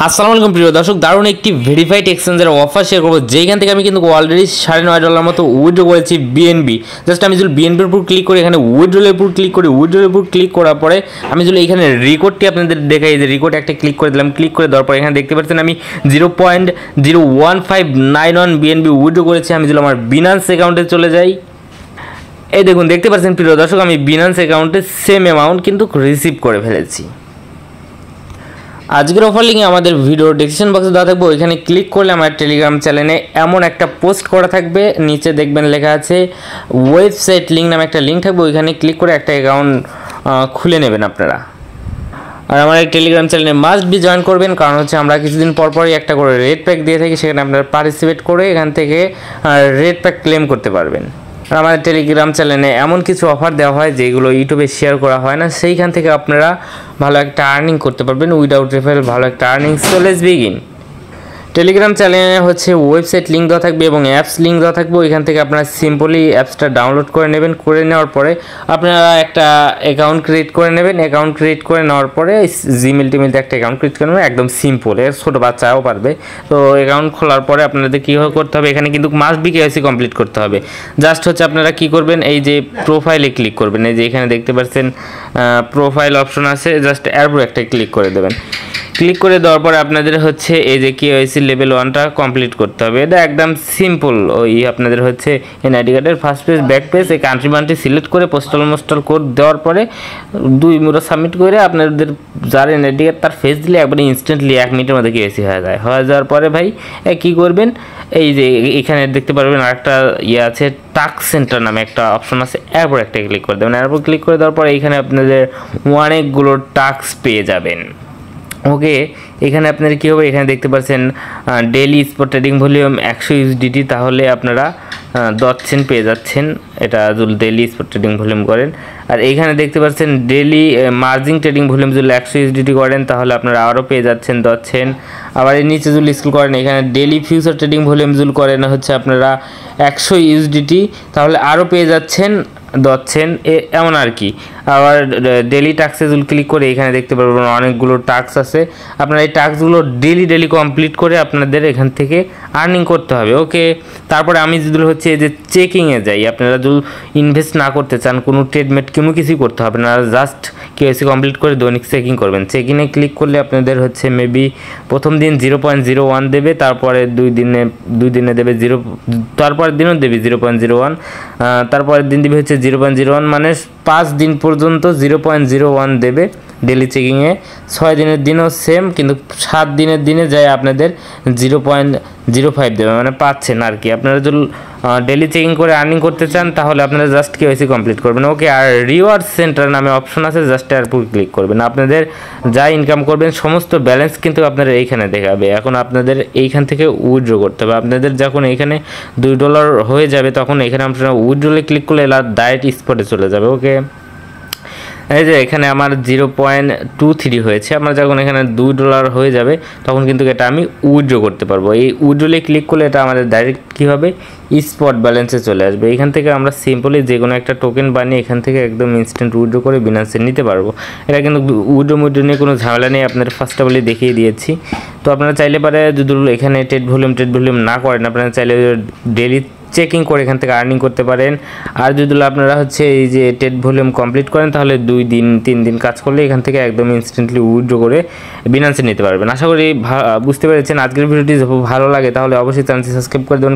আসসালামু আলাইকুম প্রিয় দর্শক, দারুণ একটি ভেরিফাইড এক্সচেঞ্জের অফার শেয়ার করবো, যেখান থেকে আমি কিন্তু অলরেডি $9.5 মতো উইথড্র করেছি বিএনবি। জাস্ট আমি যদি বিএনবির উপর ক্লিক করি, এখানে উইথড্রলের উপর ক্লিক করি, উইথড্রলের উপর ক্লিক করার পরে আমি যদি এখানে রেকর্ডটি আপনাদের দেখাই, যে রেকর্ড একটা ক্লিক করে দিলাম। ক্লিক করে দেওয়ার পর এখানে দেখতে পাচ্ছেন আমি 0.01591 বিএনবি উইথড্র করেছি। আমি যদি আমার বিনান্স অ্যাকাউন্টে চলে যাই, এই দেখুন দেখতে পাচ্ছেন প্রিয় দর্শক, আমি বিনান্স অ্যাকাউন্টে সেম অ্যামাউন্ট কিন্তু রিসিভ করে ফেলেছি। আজকের অফার লিঙ্কে আমাদের ভিডিও ডেসক্রিপশন বক্সে দেওয়া থাকবে, ওইখানে ক্লিক করলে আমার টেলিগ্রাম চ্যানেলে এমন একটা পোস্ট করা থাকবে, নিচে দেখবেন লেখা আছে ওয়েবসাইট লিঙ্ক নামে একটা লিঙ্ক থাকবে, ওইখানে ক্লিক করে একটা অ্যাকাউন্ট খুলে নেবেন আপনারা। আর আমার এই টেলিগ্রাম চ্যানেলে মাস্ট বি জয়েন করবেন, কারণ হচ্ছে আমরা কিছুদিন পরপরই একটা করে রেড প্যাক দিয়ে থাকি, সেখানে আপনারা পার্টিসিপেট করে এখান থেকে রেড প্যাক ক্লেম করতে পারবেন। আর আমাদের টেলিগ্রাম চ্যানেলে এমন কিছু অফার দেওয়া হয় যেগুলো ইউটিউবে শেয়ার করা হয় না, সেইখান থেকে আপনারা ভালো একটা আর্নিং করতে পারবেন উইদাউট রেফারেল, ভালো একটা earning. So let's begin. Telegram চ্যানেলে হচ্ছে ওয়েবসাইট লিঙ্ক দেওয়া থাকবে এবং অ্যাপস লিঙ্ক দেওয়া থাকবে, ওইখান থেকে আপনারা সিম্পলি অ্যাপসটা ডাউনলোড করে নেবেন। করে নেওয়ার পরে আপনারা একটা অ্যাকাউন্ট ক্রিয়েট করে নেবেন। অ্যাকাউন্ট ক্রিয়েট করে নেওয়ার পরে জিমেল টিমেলতে একটা অ্যাকাউন্ট ক্রিয়েট করে নেবেন, একদম সিম্পল, এর ছোটো বাচ্চাও পারবে। তো অ্যাকাউন্ট খোলার পরে আপনাদের কীভাবে করতে হবে, এখানে কিন্তু মাস্ট বি কেওয়াইসি কমপ্লিট করতে হবে। জাস্ট হচ্ছে আপনারা কী করবেন, এই যে প্রোফাইলে ক্লিক করবেন, এই যে এখানে দেখতে পাচ্ছেন প্রোফাইল অপশন আছে, জাস্ট এরপর একটা ক্লিক করে দেবেন। ক্লিক করে দেওয়ার পরে আপনাদের হচ্ছে এই যে কেওয়াইসি লেভেল 1টা কমপ্লিট করতে হবে। এটা একদম সিম্পল। ওই আপনাদের হচ্ছে এনআইডি কার্ডের ফার্স্ট পেজ, ব্যাক পেজ, এই কান্ট্রি বান্ট্রি সিলেক্ট করে পোস্টাল কোড দেওয়ার পরে 2 মুড়ো সাবমিট করে আপনাদের যার এনআইডি কার্ড তার ফেস দিলে একবারে ইনস্ট্যান্টলি 1 মিনিটের মধ্যে কেওয়াইসি হয়ে যায়। হয়ে যাওয়ার পরে ভাই কী করবেন, এই যে এখানে দেখতে পারবেন আরেকটা আছে, টাস্ক সেন্টার নামে একটা অপশন আছে, এরপর একটা ক্লিক করে দেবেন। এরপর ক্লিক করে দেওয়ার পরে এখানে আপনাদের অনেকগুলো টাস্ক পেয়ে যাবেন। ওকে, এখানে আপনার কী হবে, এখানে দেখতে পাচ্ছেন daily spot trading volume 100 USDT, তাহলে আপনারা 10 সেন্ট পেয়ে যাচ্ছেন, এটা যদি ডেইলি স্পট ট্রেডিং ভলিউম করেন। আর এইখানে দেখতে পাচ্ছেন ডেইলি মার্জিন ট্রেডিং ভলিউম যদি 100 USDT করেন, তাহলে আপনারা আরও পেয়ে যাচ্ছেন 10 সেন্ট। আবার এর নিচে যদি স্ক্রল করেন, এখানে ডেইলি ফিউচার ট্রেডিং ভলিউম যদি করেন হচ্ছে আপনারা 100 USDT, তাহলে আরও পেয়ে যাচ্ছেন 10 সেন্ট, এমন আর কি। আবার ডেইলি টাস্কে যদি ক্লিক করে এখানে দেখতে পারবেন অনেকগুলো টাস্ক আছে, আপনারা এই টাস্কগুলো ডেইলি কমপ্লিট করে আপনাদের এখান থেকে আর্নিং করতে হবে। ওকে, তারপরে আমি যদি হচ্ছে যে চেকিংয়ে যাই, আপনারা যদি ইনভেস্ট না করতে চান, কোনো ট্রেডমেট কোনো কিছুই করতে হবে না, জাস্ট কেওয়াইসি কমপ্লিট করে দৈনিক চেকিং করবেন। চেকিংয়ে ক্লিক করলে আপনাদের হচ্ছে মেবি প্রথম দিন 0.01 দেবে, তারপরে 2 দিনে দেবে 0, তারপরের দিনও দেবে 0.01, তারপরের দিন দেবে হচ্ছে 0.01, মানে 5 দিন পর্যন্ত 0.01 দেবে ডেলি চেকিংয়ে। 6 দিনের দিনও সেম, কিন্তু 7 দিনের দিনে যায় আপনাদের 0.05 দেবে, মানে পাচ্ছেন আর কি। আপনারা যদি ডেলি চেকিং করে আর্নিং করতে চান, তাহলে আপনারা জাস্ট কেওয়াইসি কমপ্লিট করবেন। ওকে, আর রিওয়ার্ড সেন্টার নামে অপশন আছে, জাস্ট এর উপর ক্লিক করবেন। আপনাদের যা ইনকাম করবেন সমস্ত ব্যালেন্স কিন্তু আপনারা এইখানে দেখাবে। এখন আপনাদের এইখান থেকে উইথড্র করতে হবে। আপনাদের যখন এইখানে $2 হয়ে যাবে, তখন এখানে আপনারা উইথড্রলে ক্লিক করলে ডাইরেক্ট স্পটে চলে যাবে। ওকে, এই যে এখানে আমার 0.23 হয়েছে, আমার যখন এখানে $2 হয়ে যাবে, তখন কিন্তু এটা আমি উইথড্র করতে পারবো। এই উইথড্রলে ক্লিক করলে এটা আমাদের ডাইরেক্ট কী হবে, স্পট ব্যালেন্সে চলে আসবে। এখান থেকে আমরা সিম্পলি যে কোনো একটা টোকেন বানিয়ে এখান থেকে একদম ইনস্ট্যান্ট উইথড্র করে বিনান্সে নিতে পারবো। এটা কিন্তু উইথড্র নিয়ে কোনো ঝামেলা নেই, আপনাদের ফার্স্ট অফ অল দেখিয়ে দিয়েছি। তো আপনারা চাইলে পারে যদি এখানে ট্রেড ভলিউম না করেন, আপনারা চাইলে ডেলি চেকিং করে এখান থেকে আর্নিং করতে পারেন। আর যদি আপনারা হচ্ছে এই যে ট্রেড ভলিউম কমপ্লিট করেন, তাহলে 2 দিন 3 দিন কাজ করলে এখান থেকে একদম ইনস্ট্যান্টলি উইথড্র করে বিনান্সে নিতে পারবেন। আশা করি বুঝতে পেরেছেন। আজকের ভিডিওটি যদি ভালো লাগে তাহলে অবশ্যই চ্যানেলটি সাবস্ক্রাইব করে দেবেন।